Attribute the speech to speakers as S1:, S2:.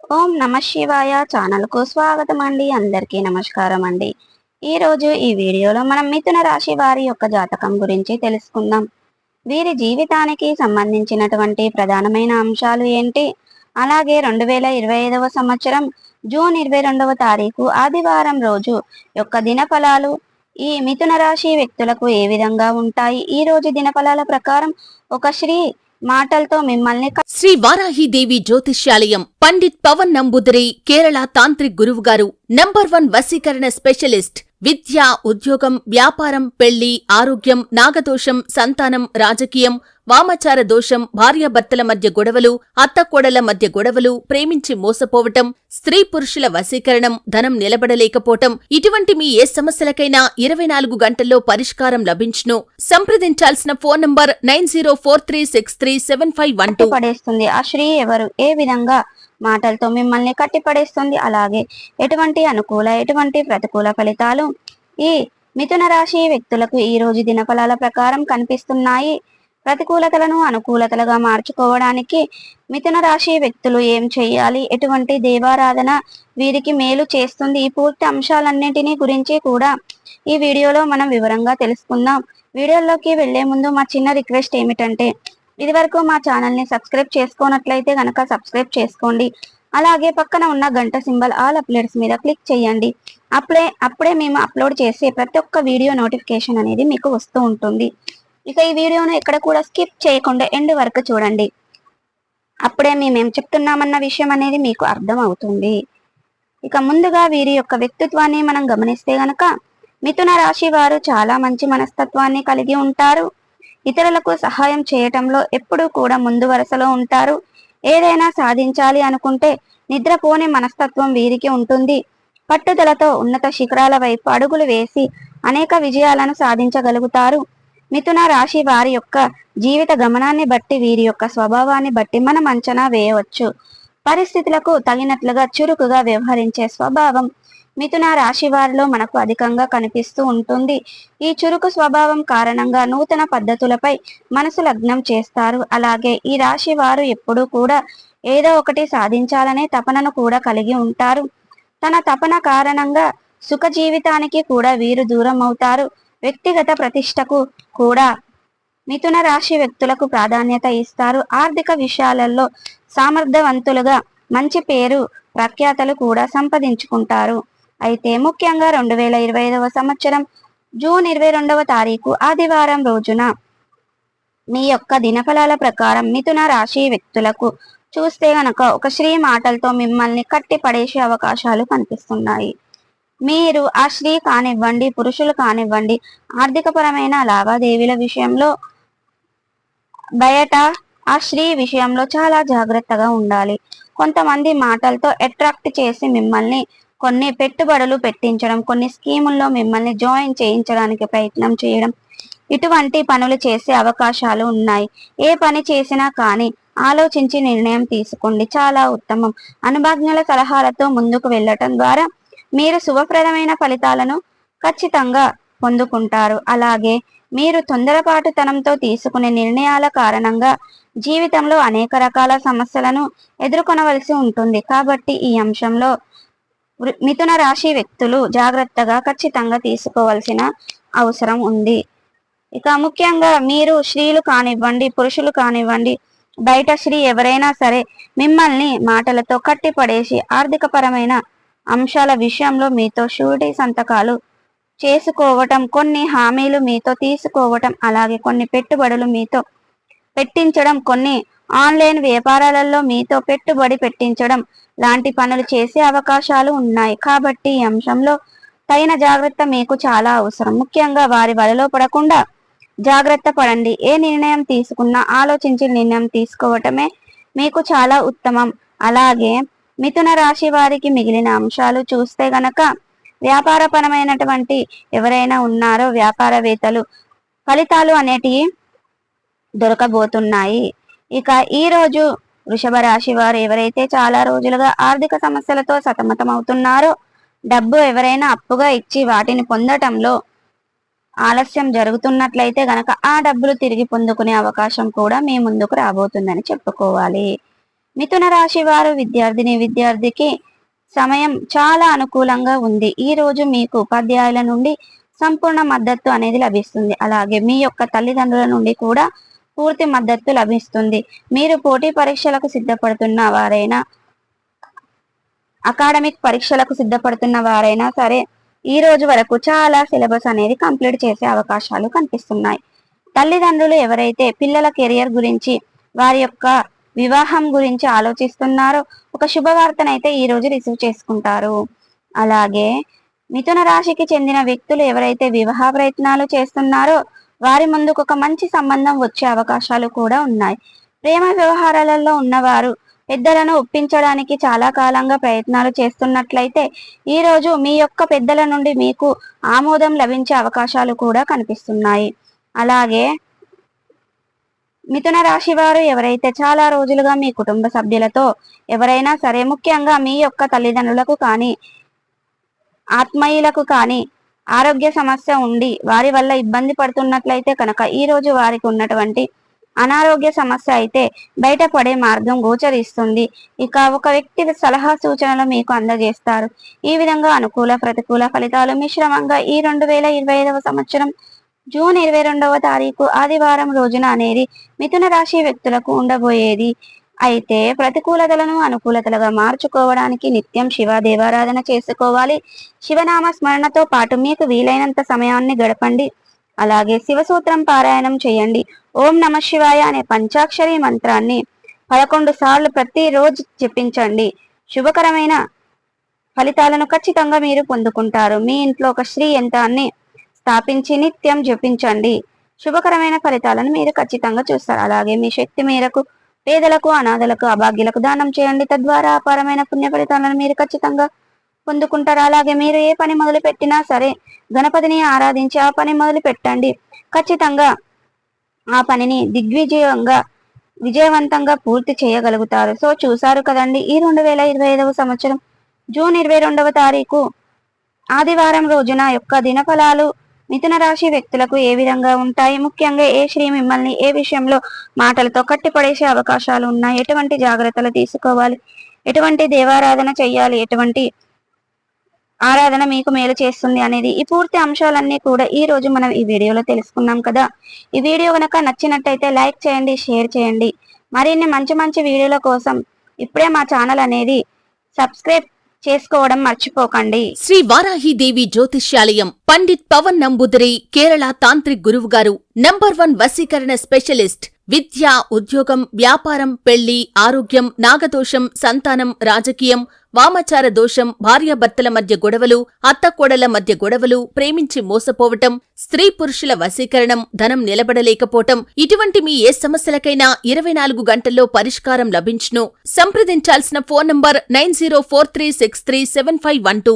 S1: ఓం నమ శివాయ ఛానల్కు స్వాగతం అండి. అందరికీ నమస్కారం అండి. ఈరోజు ఈ వీడియోలో మనం మిథున రాశి వారి యొక్క జాతకం గురించి తెలుసుకుందాం. వీరి జీవితానికి సంబంధించినటువంటి ప్రధానమైన అంశాలు ఏంటి, అలాగే 2025వ సంవత్సరం జూన్ 22వ తారీఖు ఆదివారం రోజు యొక్క దినఫలాలు ఈ మిథున రాశి వ్యక్తులకు ఏ విధంగా ఉంటాయి. ఈ రోజు దినఫలాల ప్రకారం ఒక శ్రీ మాటలతో మిమ్మల్ని
S2: శ్రీ వారాహిదేవి జ్యోతిష్యాలయం పండిత్ పవన్ నంబూదిరి కేరళ తాంత్రిక్ గురువు గారు నంబర్ 1 వశీకరణ స్పెషలిస్ట్. విద్య, ఉద్యోగం, వ్యాపారం, పెళ్లి, ఆరోగ్యం, నాగదోషం, సంతానం, రాజకీయం, వామాచార దోషం, భార్యాభర్తల మధ్య గొడవలు, అత్తకోడల మధ్య గొడవలు, ప్రేమించి మోసపోవటం, స్త్రీ పురుషుల వశీకరణం, ధనం నిలబడలేకపోవటం, ఇటువంటి మీ ఏ సమస్యలకైనా 24 గంటల్లో పరిష్కారం లభించును. సంప్రదించాల్సిన ఫోన్ నంబర్ 9043637512.
S1: పడేస్తుంది. ఆ శ్రీ ఎవరు, ఏ విధంగా మాటలతో మిమ్మల్ని కట్టిపడేస్తుంది, అలాగే ఎటువంటి అనుకూల ఎటువంటి ప్రతికూల ఫలితాలు ఈ మిథున రాశి వ్యక్తులకు ఈ రోజు దినఫలాల ప్రకారం కనిపిస్తున్నాయి. ప్రతికూలతలను అనుకూలతలుగా మార్చుకోవడానికి మిథున రాశి వ్యక్తులు ఏం చేయాలి, ఎటువంటి దేవారాధన వీరికి మేలు చేస్తుంది, ఈ పూర్తి అంశాలన్నింటినీ గురించి కూడా ఈ వీడియోలో మనం వివరంగా తెలుసుకుందాం. వీడియోలోకి వెళ్లే ముందు మా చిన్న రిక్వెస్ట్ ఏమిటంటే, ఇదివరకు మా ఛానల్ని సబ్స్క్రైబ్ చేసుకోనట్లయితే గనక సబ్స్క్రైబ్ చేసుకోండి. అలాగే పక్కన ఉన్న గంట సింబల్ ఆల్ అప్లోడ్స్ మీద క్లిక్ చేయండి. అప్పుడే మేము అప్లోడ్ చేసే ప్రతి ఒక్క వీడియో నోటిఫికేషన్ అనేది మీకు వస్తూ ఉంటుంది. ఇక ఈ వీడియోను ఎక్కడ కూడా స్కిప్ చేయకుండా ఎండ్ వరకు చూడండి. అప్పుడే మేమేం చెప్తున్నామన్న విషయం అనేది మీకు అర్థం అవుతుంది. ఇక ముందుగా వీరి యొక్క వ్యక్తిత్వాన్ని మనం గమనిస్తే గనక మిథున రాశి వారు చాలా మంచి మనస్తత్వాన్ని కలిగి ఉంటారు. ఇతరులకు సహాయం చేయటంలో ఎప్పుడూ కూడా ముందు వరుసలో ఉంటారు. ఏదైనా సాధించాలి అనుకుంటే నిద్రపోని మనస్తత్వం వీరికి ఉంటుంది. పట్టుదలతో ఉన్నత శిఖరాల వైపు అడుగులు వేసి అనేక విజయాలను సాధించగలుగుతారు. మిథున రాశి వారి యొక్క జీవిత గమనాన్ని బట్టి వీరి యొక్క స్వభావాన్ని బట్టి మనం అంచనా వేయవచ్చు. పరిస్థితులకు తగినట్లుగా చురుకుగా వ్యవహరించే స్వభావం మిథున రాశి వారిలో మనకు అధికంగా కనిపిస్తూ ఉంటుంది. ఈ చురుకు స్వభావం కారణంగా నూతన పద్ధతులపై మనసు లగ్నం చేస్తారు. అలాగే ఈ రాశి వారు ఎప్పుడూ కూడా ఏదో ఒకటి సాధించాలనే తపనను కూడా కలిగి ఉంటారు. తన తపన కారణంగా సుఖ జీవితానికి కూడా వీరు దూరం అవుతారు. వ్యక్తిగత ప్రతిష్టకు కూడా మిథున రాశి వ్యక్తులకు ప్రాధాన్యత ఇస్తారు. ఆర్థిక విషయాలలో సమర్థవంతులుగా మంచి పేరు ప్రఖ్యాతలు కూడా సంపాదించుకుంటారు. అయితే ముఖ్యంగా 2025వ సంవత్సరం జూన్ 22వ తారీఖు ఆదివారం రోజున మీ యొక్క దినఫలాల ప్రకారం మిథున రాశి వ్యక్తులకు చూస్తే గనక ఒక శ్రీ మాటలతో మిమ్మల్ని కట్టి పడేసే అవకాశాలు కనిపిస్తున్నాయి. మీరు ఆ స్త్రీ కానివ్వండి, పురుషులు కానివ్వండి, ఆర్థిక పరమైన లావాదేవీల విషయంలో బయట ఆ స్త్రీ విషయంలో చాలా జాగ్రత్తగా ఉండాలి. కొంతమంది మాటలతో అట్రాక్ట్ చేసి మిమ్మల్ని కొన్ని పెట్టుబడులు పెట్టించడం, కొన్ని స్కీముల్లో మిమ్మల్ని జాయిన్ చేయించడానికి ప్రయత్నం చేయడం, ఇటువంటి పనులు చేసే అవకాశాలు ఉన్నాయి. ఏ పని చేసినా కానీ ఆలోచించి నిర్ణయం తీసుకోండి, చాలా ఉత్తమం. అనుభవజ్ఞుల సలహాలతో ముందుకు వెళ్ళటం ద్వారా మీరు శుభప్రదమైన ఫలితాలను ఖచ్చితంగా పొందుకుంటారు. అలాగే మీరు తొందరపాటుతనంతో తీసుకునే నిర్ణయాల కారణంగా జీవితంలో అనేక రకాల సమస్యలను ఎదుర్కొనవలసి ఉంటుంది. కాబట్టి ఈ అంశంలో మిథున రాశి వ్యక్తులు జాగ్రత్తగా ఖచ్చితంగా తీసుకోవాల్సిన అవసరం ఉంది. ఇక ముఖ్యంగా మీరు స్త్రీలు కానివ్వండి, పురుషులు కానివ్వండి, బయట స్త్రీ ఎవరైనా సరే మిమ్మల్ని మాటలతో కట్టిపడేసి ఆర్థిక పరమైన అంశాల విషయంలో మీతో షూరిటీ సంతకాలు చేసుకోవటం, కొన్ని హామీలు మీతో తీసుకోవటం, అలాగే కొన్ని పెట్టుబడులు మీతో పెట్టించడం, కొన్ని ఆన్లైన్ వ్యాపారాలలో మీతో పెట్టుబడి పెట్టించడం లాంటి పనులు చేసే అవకాశాలు ఉన్నాయి. కాబట్టి ఈ అంశంలో తగిన జాగ్రత్త మీకు చాలా అవసరం. ముఖ్యంగా వారి వలలో పడకుండా జాగ్రత్త పడండి. ఏ నిర్ణయం తీసుకున్నా ఆలోచించి నిర్ణయం తీసుకోవటమే మీకు చాలా ఉత్తమం. అలాగే మిథున రాశి వారికి మిగిలిన అంశాలు చూస్తే గనక వ్యాపారపరమైనటువంటి ఎవరైనా ఉన్నారో వ్యాపారవేత్తలు ఫలితాలు అనేటివి దొరకబోతున్నాయి. ఇక ఈ రోజు వృషభ రాశి వారు ఎవరైతే చాలా రోజులుగా ఆర్థిక సమస్యలతో సతమతం అవుతున్నారో, డబ్బు ఎవరైనా అప్పుగా ఇచ్చి వాటిని పొందటంలో ఆలస్యం జరుగుతున్నట్లయితే గనక ఆ డబ్బులు తిరిగి పొందుకునే అవకాశం కూడా మీ ముందుకు రాబోతుందని చెప్పుకోవాలి. మిథున రాశి వారు విద్యార్థికి సమయం చాలా అనుకూలంగా ఉంది. ఈ రోజు మీకు ఉపాధ్యాయుల నుండి సంపూర్ణ మద్దతు అనేది లభిస్తుంది. అలాగే మీ యొక్క తల్లిదండ్రుల నుండి కూడా పూర్తి మద్దతు లభిస్తుంది. మీరు పోటీ పరీక్షలకు సిద్ధపడుతున్న వారైనా, అకాడమిక్ పరీక్షలకు సిద్ధపడుతున్న వారైనా సరే ఈ రోజు వరకు చాలా సిలబస్ అనేది కంప్లీట్ చేసే అవకాశాలు కనిపిస్తున్నాయి. తల్లిదండ్రులు ఎవరైతే పిల్లల కెరియర్ గురించి, వారి యొక్క వివాహం గురించి ఆలోచిస్తున్నారో ఒక శుభవార్తనైతే ఈ రోజు రిసీవ్ చేసుకుంటారు. అలాగే మిథున రాశికి చెందిన వ్యక్తులు ఎవరైతే వివాహ ప్రయత్నాలు చేస్తున్నారో వారి ముందుకు ఒక మంచి సంబంధం వచ్చే అవకాశాలు కూడా ఉన్నాయి. ప్రేమ వ్యవహారాలలో ఉన్నవారు పెద్దలను ఒప్పించడానికి చాలా కాలంగా ప్రయత్నాలు చేస్తున్నట్లయితే ఈ రోజు మీ యొక్క పెద్దల నుండి మీకు ఆమోదం లభించే అవకాశాలు కూడా కనిపిస్తున్నాయి. అలాగే మిథున రాశి వారు ఎవరైతే చాలా రోజులుగా మీ కుటుంబ సభ్యులతో ఎవరైనా సరే, ముఖ్యంగా మీ యొక్క తల్లిదండ్రులకు కానీ ఆత్మీయులకు కానీ ఆరోగ్య సమస్య ఉండి వారి వల్ల ఇబ్బంది పడుతున్నట్లయితే కనుక ఈ రోజు వారికి ఉన్నటువంటి అనారోగ్య సమస్య అయితే బయటపడే మార్గం గోచరిస్తుంది. ఇక ఒక వ్యక్తి సలహా సూచనలు మీకు అందజేస్తారు. ఈ విధంగా అనుకూల ప్రతికూల ఫలితాలు మిశ్రమంగా ఈ 2025 సంవత్సరం జూన్ 22వ తారీఖు ఆదివారం రోజున అనేది మిథున రాశి వ్యక్తులకు ఉండబోయేది. అయితే ప్రతికూలతలను అనుకూలతలుగా మార్చుకోవడానికి నిత్యం శివ దేవారాధన చేసుకోవాలి. శివనామ స్మరణతో పాటు మీకు వీలైనంత సమయాన్ని గడపండి. అలాగే శివసూత్రం పారాయణం చేయండి. ఓం నమ శివాయ అనే పంచాక్షరి మంత్రాన్ని 11 సార్లు ప్రతిరోజు జపించండి. శుభకరమైన ఫలితాలను ఖచ్చితంగా మీరు పొందుకుంటారు. మీ ఇంట్లో ఒక శ్రీ యంత్రాన్ని స్థాపించి నిత్యం జపించండి. శుభకరమైన ఫలితాలను మీరు ఖచ్చితంగా చూస్తారు. అలాగే మీ శక్తి మేరకు పేదలకు, అనాథలకు, అభాగ్యులకు దానం చేయండి. తద్వారా అపారమైన పుణ్య ఫలితాలను మీరు ఖచ్చితంగా పొందుకుంటారు. అలాగే మీరు ఏ పని మొదలు పెట్టినా సరే గణపతిని ఆరాధించి ఆ పని మొదలు పెట్టండి. ఖచ్చితంగా ఆ పనిని విజయవంతంగా పూర్తి చేయగలుగుతారు. సో చూసారు కదండి, ఈ 2025 సంవత్సరం జూన్ 22వ తారీఖు ఆదివారం రోజున యొక్క దినఫలాలు మిథున రాశి వ్యక్తులకు ఏ విధంగా ఉంటాయి, ముఖ్యంగా ఏ శ్రీ మిమ్మల్ని ఏ విషయంలో మాటలతో కట్టిపడేసే అవకాశాలు ఉన్నాయి, ఎటువంటి జాగ్రత్తలు తీసుకోవాలి, ఎటువంటి దేవారాధన చెయ్యాలి, ఎటువంటి ఆరాధన మీకు మేలు చేస్తుంది అనేది ఈ పూర్తి అంశాలన్నీ కూడా ఈ రోజు మనం ఈ వీడియోలో తెలుసుకున్నాం కదా. ఈ వీడియో కనుక నచ్చినట్టయితే లైక్ చేయండి, షేర్ చేయండి. మరిన్ని మంచి మంచి వీడియోల కోసం ఇప్పుడే మా ఛానల్ అనేది సబ్స్క్రైబ్ చేసుకోవడం మర్చిపోకండి.
S2: శ్రీ వారాహిదేవి జ్యోతిష్యాలయం పండిత్ పవన్ నంబుదిరి కేరళ తాంత్రిక్ గురువు గారు నంబర్ 1 వశీకరణ స్పెషలిస్ట్. విద్య, ఉద్యోగం, వ్యాపారం, పెళ్లి, ఆరోగ్యం, నాగదోషం, సంతానం, రాజకీయం, వామచార దోషం, భార్యాభర్తల మధ్య గొడవలు, అత్తకోడల మధ్య గొడవలు, ప్రేమించి మోసపోవటం, స్త్రీ పురుషుల వశీకరణం, ధనం నిలబడలేకపోవటం, ఇటువంటి మీ ఏ సమస్యలకైనా 24 గంటల్లో పరిష్కారం లభించును. సంప్రదించాల్సిన ఫోన్ నంబర్ 9043637512.